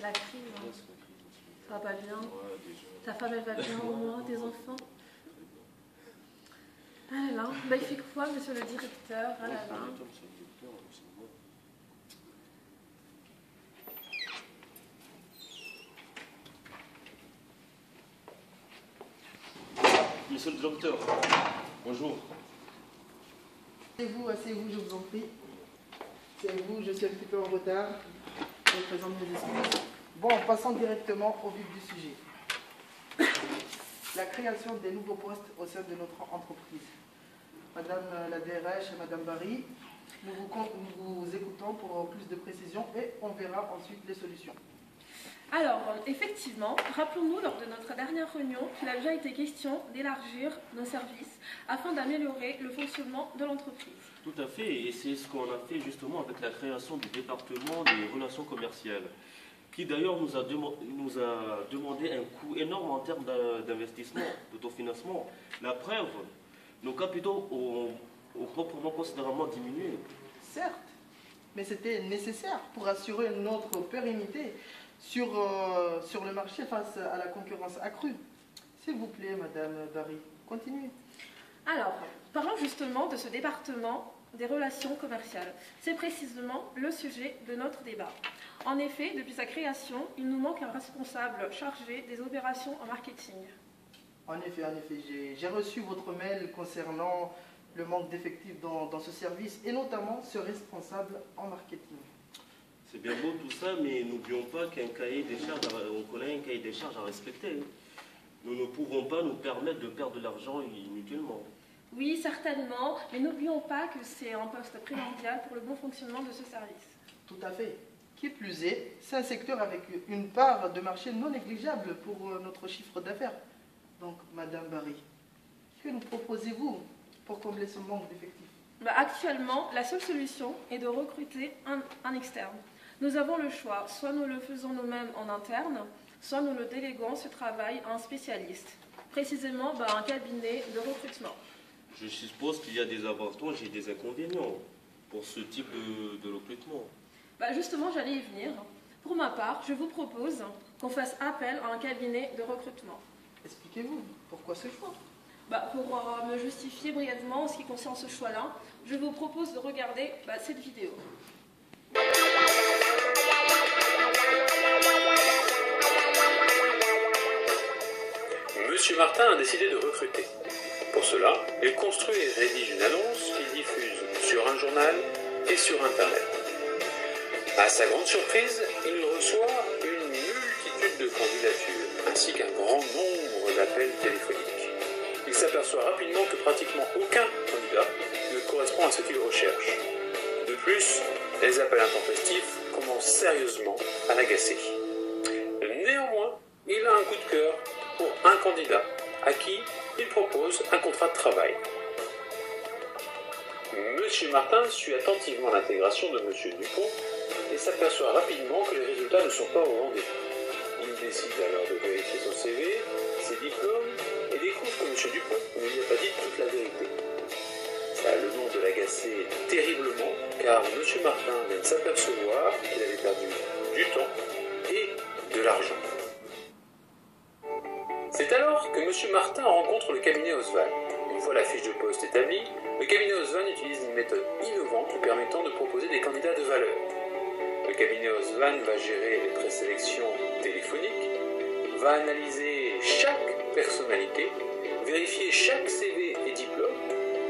la crise. Hein. Ça va pas bien. Ouais, déjà. Ta femme, elle va bien au moins, tes enfants. Ah là là, bah, il fait quoi, monsieur le directeur? Ah là là. Monsieur le directeur, bonjour. Asseyez-vous, je vous en prie. Asseyez-vous, je suis un petit peu en retard. Je vous présente mes excuses. Bon, passons directement au vif du sujet. La création des nouveaux postes au sein de notre entreprise. Madame la DRH et Madame Barry, nous vous écoutons pour plus de précisions et on verra ensuite les solutions. Alors, effectivement, rappelons-nous lors de notre dernière réunion qu'il a déjà été question d'élargir nos services afin d'améliorer le fonctionnement de l'entreprise. Tout à fait, et c'est ce qu'on a fait justement avec la création du département des relations commerciales, qui d'ailleurs nous a demandé un coût énorme en termes d'investissement, d'autofinancement. La preuve, nos capitaux ont proprement considérablement diminué. Certes, mais c'était nécessaire pour assurer notre pérennité sur le marché face à la concurrence accrue. S'il vous plaît, Madame Barry, continuez. Alors, parlons justement de ce département des relations commerciales. C'est précisément le sujet de notre débat. En effet, depuis sa création, il nous manque un responsable chargé des opérations en marketing. En effet, j'ai reçu votre mail concernant le manque d'effectifs dans ce service et notamment ce responsable en marketing. C'est bien beau tout ça, mais n'oublions pas qu'on connaît un cahier des charges à respecter. Nous ne pouvons pas nous permettre de perdre de l'argent inutilement. Oui, certainement, mais n'oublions pas que c'est un poste primordial pour le bon fonctionnement de ce service. Tout à fait. Qui plus est, c'est un secteur avec une part de marché non négligeable pour notre chiffre d'affaires. Donc, Madame Barry, que nous proposez-vous pour combler ce manque d'effectifs? Actuellement, la seule solution est de recruter un externe. Nous avons le choix, soit nous le faisons nous-mêmes en interne, soit nous le déléguons ce travail à un spécialiste, précisément un cabinet de recrutement. Je suppose qu'il y a des avantages et des inconvénients pour ce type de recrutement. Justement, j'allais y venir. Pour ma part, je vous propose qu'on fasse appel à un cabinet de recrutement. Expliquez-vous, pourquoi ce choix? Pour me justifier brièvement en ce qui concerne ce choix-là, je vous propose de regarder cette vidéo. Monsieur Martin a décidé de recruter. Pour cela, il construit et rédige une annonce qu'il diffuse sur un journal et sur Internet. À sa grande surprise, il reçoit une multitude de candidatures, ainsi qu'un grand nombre d'appels téléphoniques. Il s'aperçoit rapidement que pratiquement aucun candidat ne correspond à ce qu'il recherche. De plus, les appels intempestifs commencent sérieusement à l'agacer. Néanmoins, il a un coup de cœur pour un candidat à qui il propose un contrat de travail. Monsieur Martin suit attentivement l'intégration de Monsieur Dupont et s'aperçoit rapidement que les résultats ne sont pas au rendez-vous. Il décide alors de vérifier son CV, ses diplômes et découvre que Monsieur Dupont ne lui a pas dit toute la vérité. Ça a le nom de l'agacer terriblement car Monsieur Martin vient de s'apercevoir qu'il avait perdu du temps et de l'argent. C'est alors que Monsieur Martin rencontre le cabinet Oswald. Une fois la fiche de poste établie, le cabinet Oswald utilise une méthode innovante lui permettant de proposer des candidats de valeur. Le cabinet Oswald va gérer les présélections téléphoniques, va analyser chaque personnalité, vérifier chaque CV et diplôme,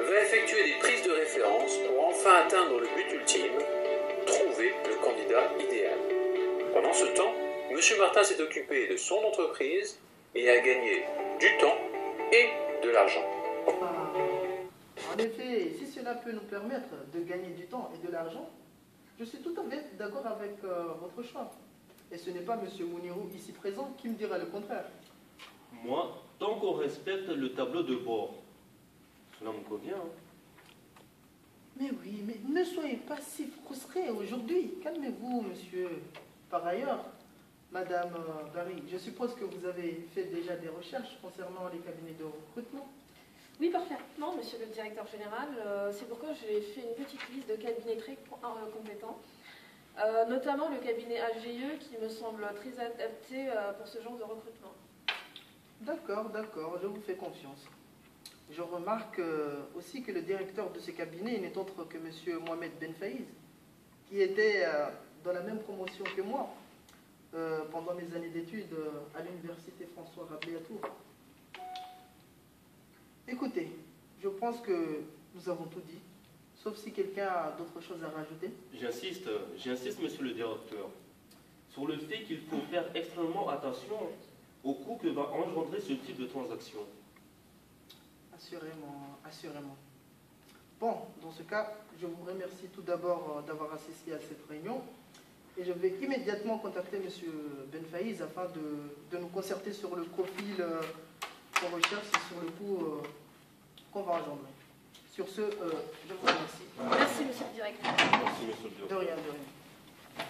va effectuer des prises de référence pour enfin atteindre le but ultime, trouver le candidat idéal. Pendant ce temps, Monsieur Martin s'est occupé de son entreprise et a gagné du temps et de l'argent. En effet, si cela peut nous permettre de gagner du temps et de l'argent, je suis tout à fait d'accord avec votre choix. Et ce n'est pas M. Mounirou ici présent qui me dira le contraire. Moi, tant qu'on respecte le tableau de bord, cela me convient. Mais oui, mais ne soyez pas si frustré aujourd'hui. Calmez-vous, monsieur. Par ailleurs, Madame Barry, je suppose que vous avez fait déjà des recherches concernant les cabinets de recrutement. Oui, parfaitement, monsieur le directeur général. C'est pourquoi j'ai fait une petite liste de cabinets très compétents. Notamment le cabinet HGE qui me semble très adapté pour ce genre de recrutement. D'accord, d'accord, je vous fais confiance. Je remarque aussi que le directeur de ce cabinet n'est autre que M. Mohamed Ben Faïz, qui était dans la même promotion que moi pendant mes années d'études à l'université François Rabelais à Tours. Écoutez, je pense que nous avons tout dit, sauf si quelqu'un a d'autres choses à rajouter. J'insiste, monsieur le directeur, sur le fait qu'il faut faire extrêmement attention au coût que va engendrer ce type de transaction. Assurément, assurément. Bon, dans ce cas, je vous remercie tout d'abord d'avoir assisté à cette réunion et je vais immédiatement contacter M. Ben Faïz afin de nous concerter sur le profil qu'on recherche et sur le coût qu'on va engendrer. Sur ce, je vous remercie. Merci, monsieur le directeur. Merci, monsieur le De directeur. rien, de rien.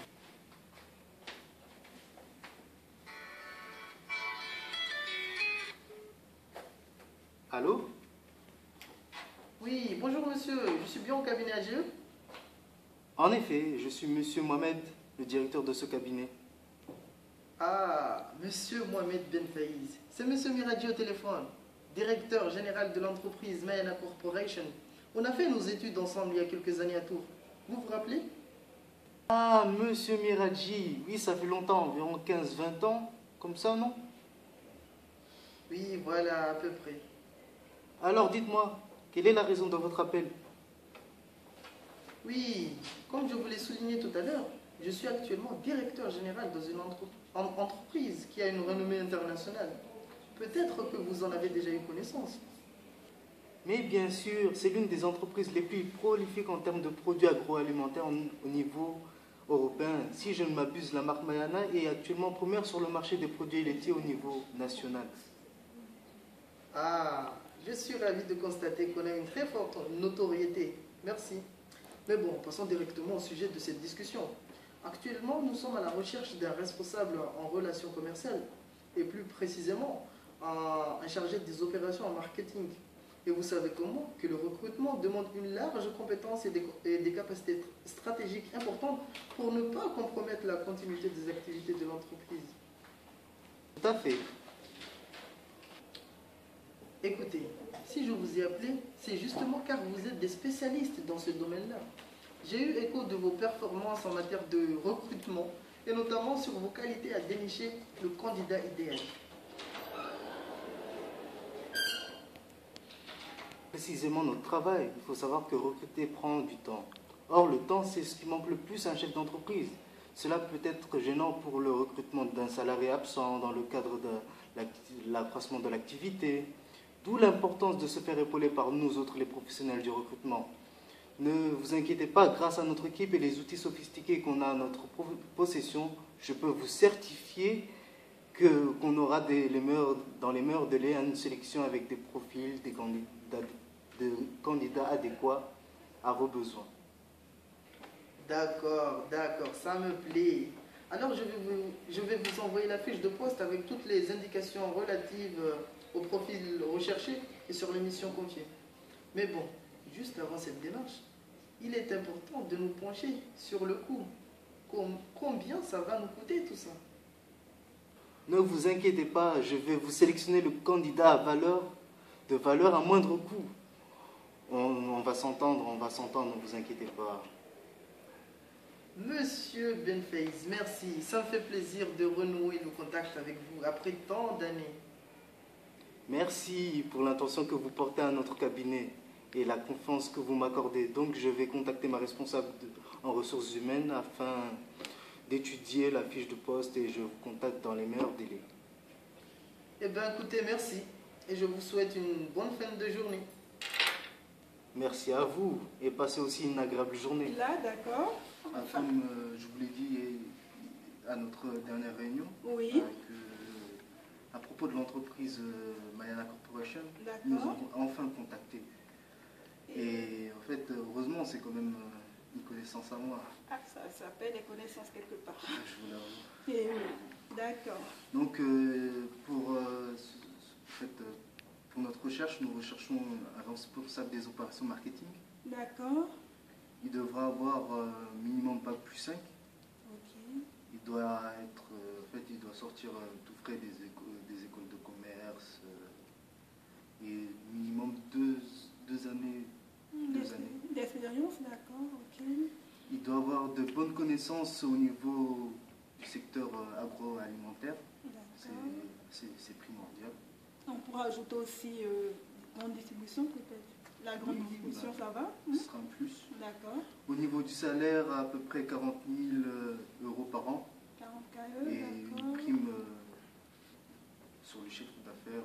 Allô? Oui, bonjour monsieur, je suis bien au cabinet HGE. En effet, je suis Monsieur Mohamed, le directeur de ce cabinet. Ah, monsieur Mohamed Ben Faïz, c'est monsieur Miradji au téléphone, directeur général de l'entreprise Mayana Corporation. On a fait nos études ensemble il y a quelques années à Tours. Vous vous rappelez? Ah, Monsieur Miradji, oui, ça fait longtemps, environ 15-20 ans, comme ça, non? Oui, voilà, à peu près. Alors dites-moi, quelle est la raison de votre appel? Oui, comme je vous l'ai souligné tout à l'heure, je suis actuellement directeur général dans une entreprise qui a une renommée internationale. Peut-être que vous en avez déjà eu connaissance. Mais bien sûr, c'est l'une des entreprises les plus prolifiques en termes de produits agroalimentaires au niveau européen. Si je ne m'abuse, la marque Mayana est actuellement première sur le marché des produits laitiers au niveau national. Ah, je suis ravi de constater qu'on a une très forte notoriété. Merci. Mais bon, passons directement au sujet de cette discussion. Actuellement, nous sommes à la recherche d'un responsable en relations commerciales et plus précisément un chargé des opérations en marketing. Et vous savez comment que le recrutement demande une large compétence et des capacités stratégiques importantes pour ne pas compromettre la continuité des activités de l'entreprise. Tout à fait. Écoutez, si je vous ai appelé, c'est justement car vous êtes des spécialistes dans ce domaine-là. J'ai eu écho de vos performances en matière de recrutement et notamment sur vos qualités à dénicher le candidat idéal. Précisément notre travail. Il faut savoir que recruter prend du temps. Or, le temps, c'est ce qui manque le plus à un chef d'entreprise. Cela peut être gênant pour le recrutement d'un salarié absent dans le cadre de l'accroissement de l'activité. D'où l'importance de se faire épauler par nous autres, les professionnels du recrutement. Ne vous inquiétez pas, grâce à notre équipe et les outils sophistiqués qu'on a à notre possession, je peux vous certifier qu'on aura dans les meilleurs délais une sélection avec des profils, de candidats adéquats à vos besoins. D'accord, d'accord, ça me plaît. Alors je vais vous envoyer la fiche de poste avec toutes les indications relatives au profil recherché et sur les missions confiées. Mais bon, juste avant cette démarche, il est important de nous pencher sur le coût. Combien ça va nous coûter tout ça? Ne vous inquiétez pas, je vais vous sélectionner le candidat de valeur à moindre coût. On va s'entendre, ne vous inquiétez pas. Monsieur Ben Faïz, merci. Ça me fait plaisir de renouer le contact avec vous après tant d'années. Merci pour l'intention que vous portez à notre cabinet et la confiance que vous m'accordez. Donc je vais contacter ma responsable en ressources humaines afin d'étudier la fiche de poste et je vous contacte dans les meilleurs délais. Eh bien écoutez, merci. Et je vous souhaite une bonne fin de journée. Merci à vous et passez aussi une agréable journée. Là, d'accord. Comme je vous l'ai dit à notre dernière réunion, Oui. à propos de l'entreprise Mayana Corporation, nous D'accord. avons enfin contacté. Et en fait, heureusement, c'est quand même une connaissance à moi. Ah, ça s'appelle les connaissances quelque part. Je vous l'avoue. Et oui, d'accord. Donc, pour notre recherche, nous recherchons un responsable des opérations marketing. D'accord. Il devra avoir minimum Bac+5 doit être, en fait, il doit sortir tout frais des écoles de commerce et minimum deux années. D'expérience, d'accord, ok. Il doit avoir de bonnes connaissances au niveau du secteur agroalimentaire. D'accord. C'est primordial. On pourra ajouter aussi grande distribution peut-être. La grande distribution, ça va? Ce sera un plus. D'accord. Au niveau du salaire, à peu près 40 000 euros par an. 40 KE, Et d'accord. une prime sur le chiffre d'affaires.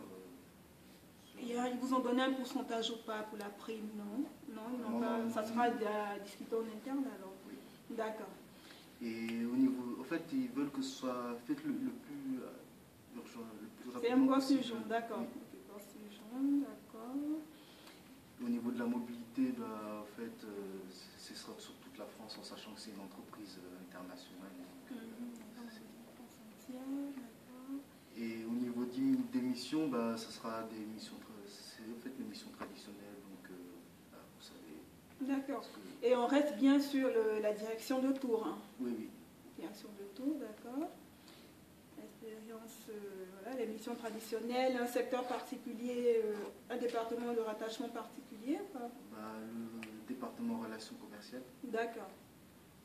Et ils vous ont donné un pourcentage ou pas pour la prime, non? Non, ils n'ont pas. Ça sera à discuter en interne alors. Oui. D'accord. Et au niveau, en fait, ils veulent que ce soit fait le plus urgent, le plus C'est un rapidement poste possible. urgent, d'accord. Oui. Ok, poste urgent, d'accord. Au niveau de la mobilité, bah, en fait, ce sera sur toute la France, en sachant que c'est une entreprise internationale. D'accord. Et au niveau des missions, bah, ça sera des missions, c'est en fait les missions traditionnelles, donc bah, vous savez. D'accord. Parce que- Et on reste bien sur la direction de tour. Hein. Oui, oui. Direction de tour, d'accord. Expérience, voilà, les missions traditionnelles, un secteur particulier, un département de rattachement particulier. Quoi. Bah, le département relations commerciales. D'accord.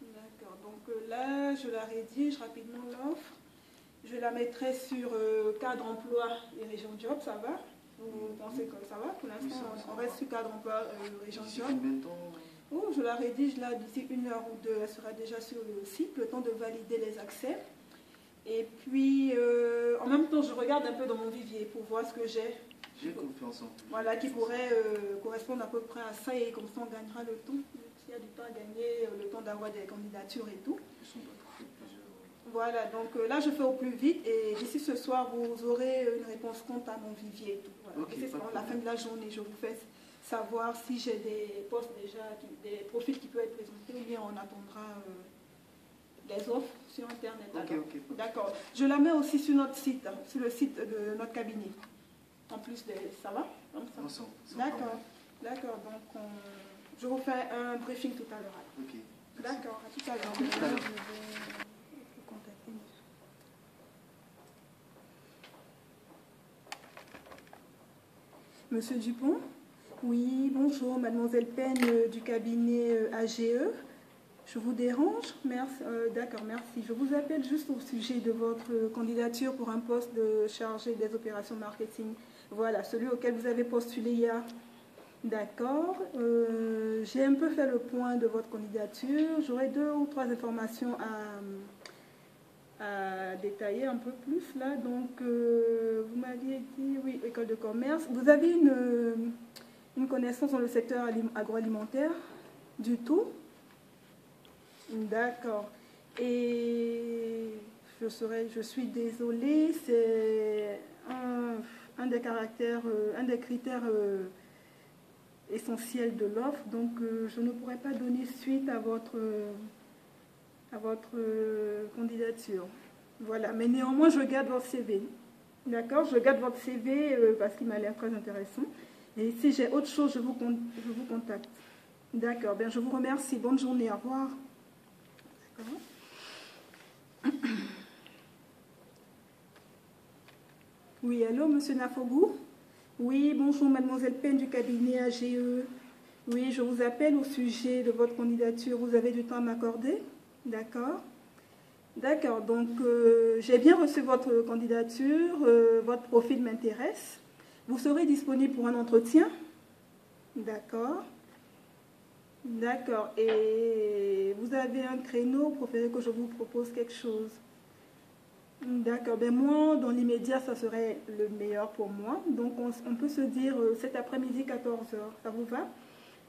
D'accord. Donc là, je la rédige rapidement l'offre. Je la mettrai sur cadre emploi et région job, ça va? Vous pensez que ça va? Pour l'instant, Oui, ça on va. reste sur cadre emploi région D'ici job. combien de temps? Oh, je la rédige là d'ici 1 heure ou 2, elle sera déjà sur le site, le temps de valider les accès. Et puis, en même temps, je regarde un peu dans mon vivier pour voir ce que j'ai. J'ai confiance en vous. Voilà, qui pourrait correspondre à peu près à ça et comme ça on gagnera le temps. S'il y a du temps à gagner, le temps d'avoir des candidatures et tout. Ils sont pas trop plusieurs. Voilà, donc là je fais au plus vite et d'ici ce soir vous aurez une réponse quant à mon vivier et tout. Voilà. Ok, Et c'est pas de à la fin problème. de la journée, je vous fais savoir si j'ai des postes déjà, des profils qui peuvent être présentés ou bien on attendra des offres sur Internet. Ok, alors. ok. D'accord. Je la mets aussi sur notre site, hein, sur le site de notre cabinet. En plus de... Ça va comme ça. Non, sans D'accord. problème. D'accord. Donc je vous fais un briefing tout à l'heure. alors. Ok. Merci. D'accord. À tout à l'heure. tout à l'heure. Je vais vous contacter. Monsieur Dupont? Oui, bonjour, mademoiselle Pen du cabinet AGE. Je vous dérange? Merci. D'accord, merci. Je vous appelle juste au sujet de votre candidature pour un poste de chargé des opérations marketing. Voilà, celui auquel vous avez postulé hier. D'accord. J'ai un peu fait le point de votre candidature. J'aurais 2 ou 3 informations à détailler un peu plus là. Donc, vous m'aviez dit, oui, école de commerce. Vous avez une connaissance dans le secteur agroalimentaire du tout? D'accord. Et je suis désolée, c'est un des critères essentiels de l'offre, donc je ne pourrais pas donner suite à votre candidature. Voilà, mais néanmoins, je garde votre CV. D'accord? Je garde votre CV parce qu'il m'a l'air très intéressant. Et si j'ai autre chose, je vous contacte. D'accord, bien, je vous remercie. Bonne journée, au revoir. Oui, allô, monsieur Nafogou? Oui, bonjour, mademoiselle Pen du cabinet AGE. Oui, je vous appelle au sujet de votre candidature. Vous avez du temps à m'accorder? D'accord. D'accord, donc j'ai bien reçu votre candidature. Votre profil m'intéresse. Vous serez disponible pour un entretien? D'accord. D'accord. Et vous avez un créneau, vous préférez que je vous propose quelque chose? D'accord. Ben moi, dans l'immédiat, ça serait le meilleur pour moi. Donc, on peut se dire cet après-midi, 14h. Ça vous va?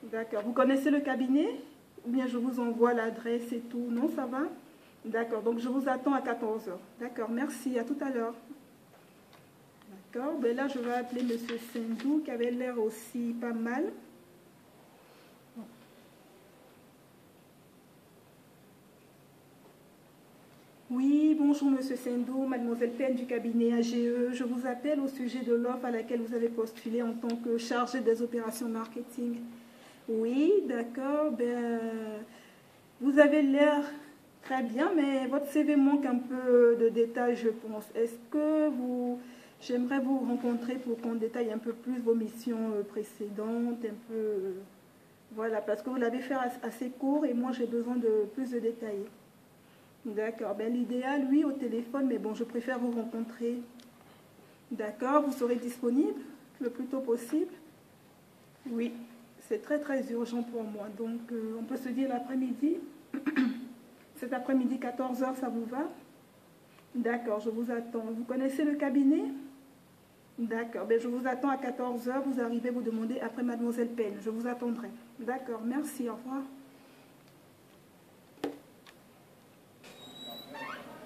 D'accord. Vous connaissez le cabinet? Ou bien je vous envoie l'adresse et tout? Non, ça va? D'accord. Donc, je vous attends à 14h. D'accord. Merci. À tout à l'heure. D'accord. Ben là, je vais appeler M. Sendou, qui avait l'air aussi pas mal. Oui, bonjour Monsieur Sendou, mademoiselle Pen du cabinet AGE. Je vous appelle au sujet de l'offre à laquelle vous avez postulé en tant que chargé des opérations marketing. Oui, d'accord. Ben, vous avez l'air Très bien, mais votre CV manque un peu de détails, je pense. Est-ce que j'aimerais vous rencontrer pour qu'on détaille un peu plus vos missions précédentes, un peu, voilà, parce que vous l'avez fait assez court et moi j'ai besoin de plus de détails. D'accord, ben, l'idéal, oui, au téléphone, mais bon, je préfère vous rencontrer. D'accord, vous serez disponible le plus tôt possible? Oui, c'est très très urgent pour moi, donc on peut se dire l'après-midi. Cet après-midi, 14 h, ça vous va? D'accord, je vous attends. Vous connaissez le cabinet? D'accord, ben, je vous attends à 14 h, vous arrivez, vous demandez après Mademoiselle Penn. Je vous attendrai. D'accord, merci, au revoir.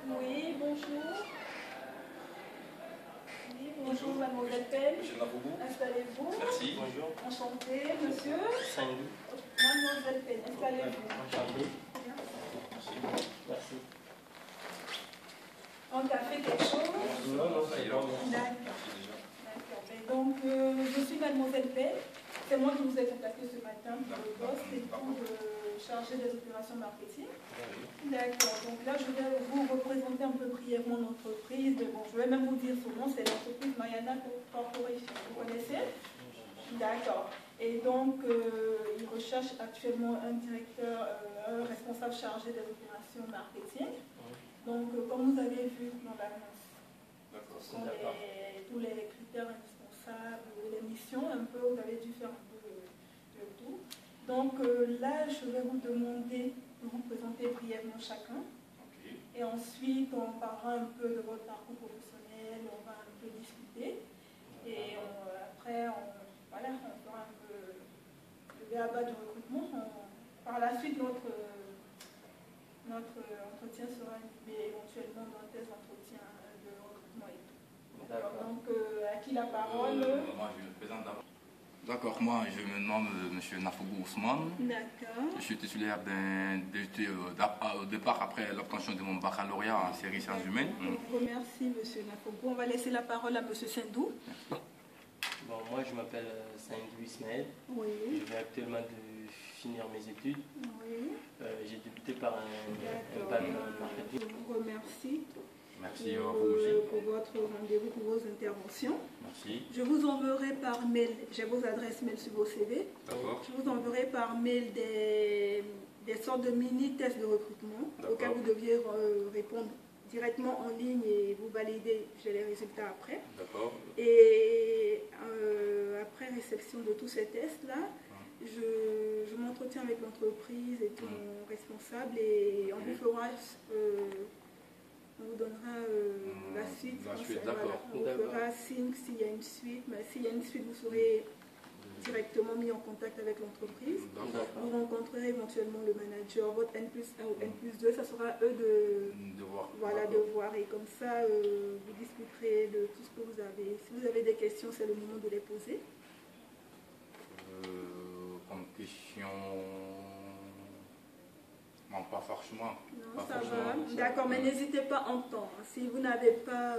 Oui, bonjour. Oui, bonjour, Mademoiselle Penn. Monsieur Nafougou. Installez-vous. Merci. Bonjour. Enchanté, monsieur. Saint-Louis. Mademoiselle Penn, installez-vous. Enchanté. Merci. Merci. On t'a fait quelque chose? Non, ça ira. D'accord. D'accord. Et donc, je suis Mademoiselle Penn. C'est moi qui vous ai contacté ce matin pour le poste et pour charger des opérations marketing. D'accord. Donc là, je vais vous représenter un peu brièvement l'entreprise. Bon, je vais même vous dire son nom, c'est l'entreprise Mayana Corporation. Vous connaissez? D'accord. Et donc, ils recherchent actuellement un directeur, un responsable chargé des opérations marketing. Donc, comme vous avez vu dans l'annonce, ce sont tous les critères indispensables, les missions, un peu, vous avez dû faire un peu de tout. Donc là, je vais vous demander de vous présenter brièvement chacun. Et ensuite, on parlera un peu de votre parcours professionnel, on va un peu discuter. Et après, voilà, on fera un peu le b.a.-ba du recrutement. Par la suite, notre entretien sera animé éventuellement dans des entretiens de recrutement et tout. Donc, à qui la parole? Moi, je me présente d'abord. D'accord, moi, je me nomme M. Nafougou Ousmane. D'accord. Je suis titulaire d'un DUT au départ après l'obtention de mon baccalauréat en séries sciences humaines. Je vous remercie, M. Nafougou. On va laisser la parole à M. Sindou. Bon, moi, je m'appelle Sindou Ismaël. Oui. Je viens actuellement de finir mes études. Oui. J'ai débuté par un bac en marketing. Je vous remercie. Merci pour votre rendez-vous, pour vos interventions. Merci. Je vous enverrai par mail, j'ai vos adresses mail sur vos CV. D'accord. Je vous enverrai par mail des sortes de mini-tests de recrutement auxquels vous deviez répondre directement en ligne et vous valider, j'ai les résultats après. D'accord. Et après réception de tous ces tests-là, je m'entretiens avec l'entreprise et ton responsable et on vous fera... on vous donnera la suite. D'accord. On vous fera signe s'il y a une suite. Mais s'il y a une suite, vous serez directement mis en contact avec l'entreprise. Vous rencontrerez éventuellement le manager, votre N+1 ou N+2. Ça sera eux de voir. Voilà, de voir. Et comme ça, vous discuterez de tout ce que vous avez. Si vous avez des questions, c'est le moment de les poser. Comme question... Non, pas forcément. Non, ça va. D'accord, mais n'hésitez pas en temps. Si vous n'avez pas...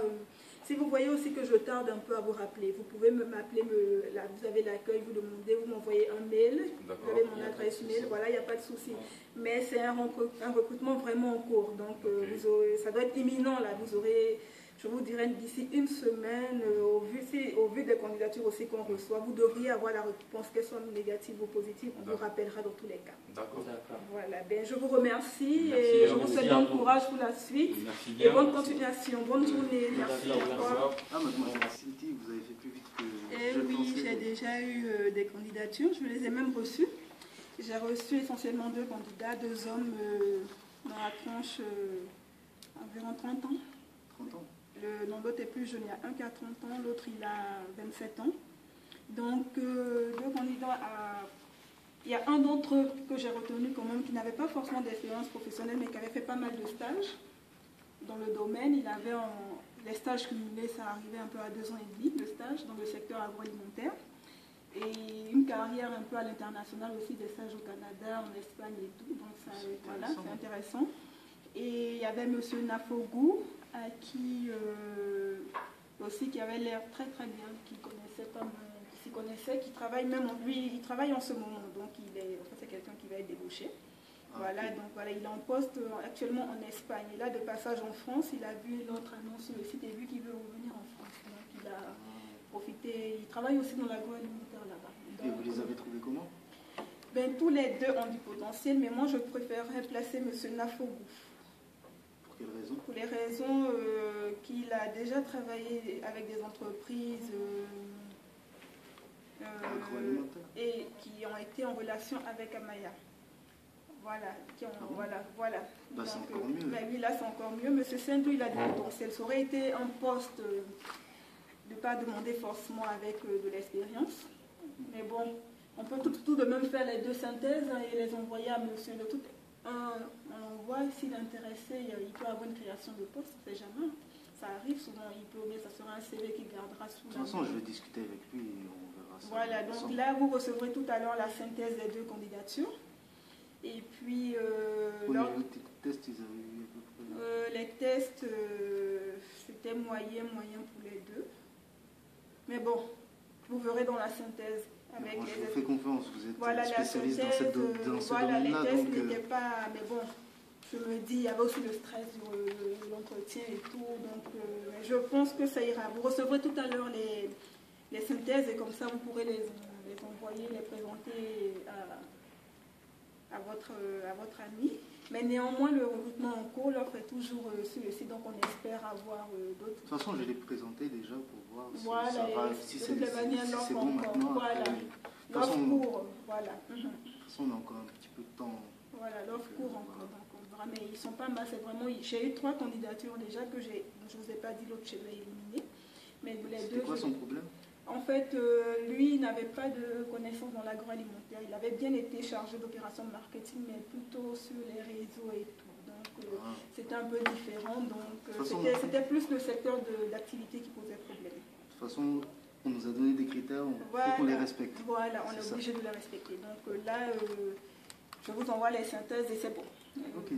si vous voyez aussi que je tarde un peu à vous rappeler, vous pouvez m'appeler, vous avez l'accueil, vous demandez, vous m'envoyez un mail, vous avez mon adresse mail, voilà, il n'y a pas de souci. Mais c'est un recrutement vraiment en cours, donc ça doit être imminent là, vous aurez... Je vous dirais d'ici une semaine, au vu des candidatures aussi qu'on reçoit, vous devriez avoir la réponse, qu'elle soit négative ou positive, on vous rappellera dans tous les cas. D'accord. Voilà, ben, je vous remercie. Merci, et je vous souhaite bon courage pour la suite. Merci bien. Et bonne continuation, bonne journée. Merci. Au revoir. Ah, mademoiselle Cynthia, vous avez fait plus vite que Et oui, j'ai déjà eu des candidatures, je les ai même reçues. J'ai reçu essentiellement 2 candidats, 2 hommes dans la tranche environ 30 ans. 30 ans. L'autre est plus jeune, il y a un qui a 30 ans, l'autre il a 27 ans. Donc, 2 candidats il y a un d'entre eux que j'ai retenu quand même qui n'avait pas forcément d'expérience professionnelle mais qui avait fait pas mal de stages dans le domaine. Il avait les stages cumulés, ça arrivait un peu à 2 ans et demi de stage dans le secteur agroalimentaire. Et une carrière un peu à l'international aussi, des stages au Canada, en Espagne et tout. Donc voilà, c'est intéressant. Et il y avait M. Nafougou, qui avait l'air très très bien, qui s'y connaissait, qui travaille même lui, il travaille en ce moment, donc c'est quelqu'un qui va être débauché. Voilà, ok. donc voilà, il est en poste actuellement en Espagne. Et là, de passage en France, il a vu notre annonce sur le site et vu qu'il veut revenir en France. Donc il a profité, il travaille aussi dans l'agroalimentaire là-bas. Et Donc, vous les avez trouvés comment? ben, tous les deux ont du potentiel, mais moi je préférerais placer M. Nafogou. Pour quelles raisons? Pour les raisons qu'il a déjà travaillé avec des entreprises Agroalimentaire. et qui ont été en relation avec Amaya. Voilà, voilà. Bah, c'est Donc, encore mieux. mais oui, là c'est encore mieux. Monsieur Sendou, il a du potentiel. Ça aurait été un poste de ne pas demander forcément avec de l'expérience. Mais bon, on peut tout de même faire les deux synthèses et les envoyer à monsieur le tout. On voit s'il est intéressé, il peut avoir une création de poste, on ne sait jamais. Ça arrive souvent, il peut, mais ça sera un CV qu'il gardera sous De toute façon, je vais discuter avec lui et on verra ça. Voilà, donc là, vous recevrez tout à l'heure la synthèse des deux candidatures. Et puis, Au niveau des tests, ils avaient eu à peu près. les tests, c'était moyen pour les deux. Mais bon, vous verrez dans la synthèse. Avec Moi, les... je vous fais confiance, vous êtes voilà, spécialiste la synthèse, dans ce voilà, domaine-là. les tests Donc, n'étaient pas... Mais bon, je me dis, il y avait aussi le stress sur l'entretien et tout. Donc, mais je pense que ça ira. Vous recevrez tout à l'heure les synthèses et comme ça, vous pourrez les envoyer, les présenter à votre ami. Mais néanmoins, le recrutement en cours, l'offre est toujours sur le site, donc on espère avoir d'autres. de toute façon, je l'ai présenté déjà pour voir si Voilà, ça va, si de c'est toutes les manières, si l'offre c'est bon encore. maintenant. Voilà, Après, de toute l'offre façon, court, voilà. de toute façon, on a encore un petit peu de temps. Voilà, l'offre court encore. Donc, on verra. Mais ils sont pas mal, c'est vraiment... J'ai eu 3 candidatures déjà que je ne vous ai pas dit, l'autre je l'ai éliminé. Mais les C'était deux... quoi son problème? En fait, lui, il n'avait pas de connaissances dans l'agroalimentaire. Il avait bien été chargé d'opérations marketing, mais plutôt sur les réseaux et tout. Donc, c'était un peu différent. Donc, c'était plus le secteur d'activité qui posait problème. De toute façon, on nous a donné des critères, il faut qu'on les respecte. Voilà, on est obligé de les respecter. Donc là, je vous envoie les synthèses et c'est bon. Okay,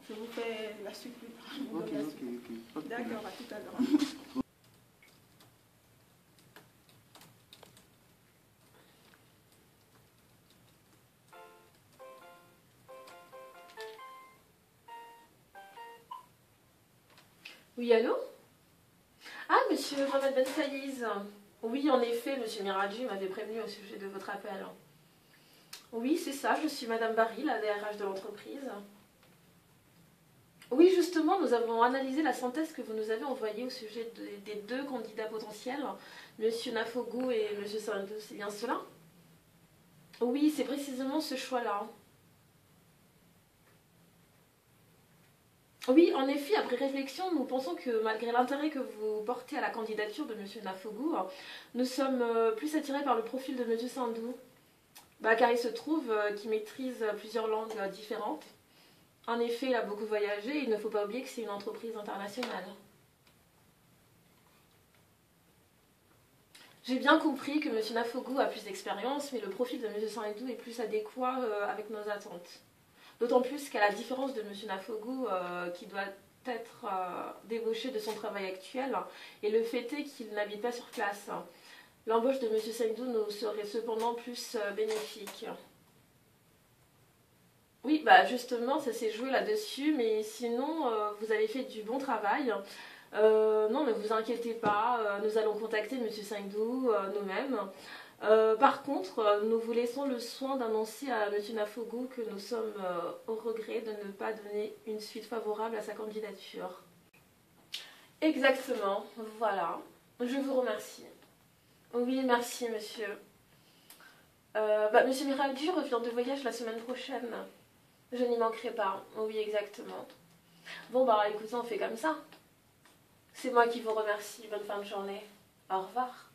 Je vous fais la suite plus tard. Ok. D'accord, à tout à l'heure. Oui, allô? Ah, monsieur Mohamed Ben Saïz. Oui, en effet, monsieur Miradji m'avait prévenu au sujet de votre appel. Oui, c'est ça, je suis madame Barry, la DRH de l'entreprise. Oui, justement, nous avons analysé la synthèse que vous nous avez envoyée au sujet des deux candidats potentiels, monsieur Nafogou et monsieur Sandou, c'est bien cela? Oui, c'est précisément ce choix-là. Oui, en effet, après réflexion, nous pensons que malgré l'intérêt que vous portez à la candidature de M. Nafogou, nous sommes plus attirés par le profil de M. Sandou, car il se trouve qu'il maîtrise plusieurs langues différentes. En effet, il a beaucoup voyagé et il ne faut pas oublier que c'est une entreprise internationale. J'ai bien compris que M. Nafogou a plus d'expérience, mais le profil de M. Sandou est plus adéquat avec nos attentes. D'autant plus qu'à la différence de M. Nafogou, qui doit être débauché de son travail actuel, et le fait est qu'il n'habite pas sur place. L'embauche de M. Sendou nous serait cependant plus bénéfique. Oui, justement, ça s'est joué là-dessus, mais sinon, vous avez fait du bon travail. Non, ne vous inquiétez pas, nous allons contacter M. Sendou nous-mêmes. Par contre, nous vous laissons le soin d'annoncer à M. Nafogou que nous sommes au regret de ne pas donner une suite favorable à sa candidature. Exactement, voilà. Je vous remercie. Oui, merci, monsieur. Monsieur Miraldi revient de voyage la semaine prochaine. Je n'y manquerai pas. Oui, exactement. Bon, écoutez, on fait comme ça. C'est moi qui vous remercie. Bonne fin de journée. Au revoir.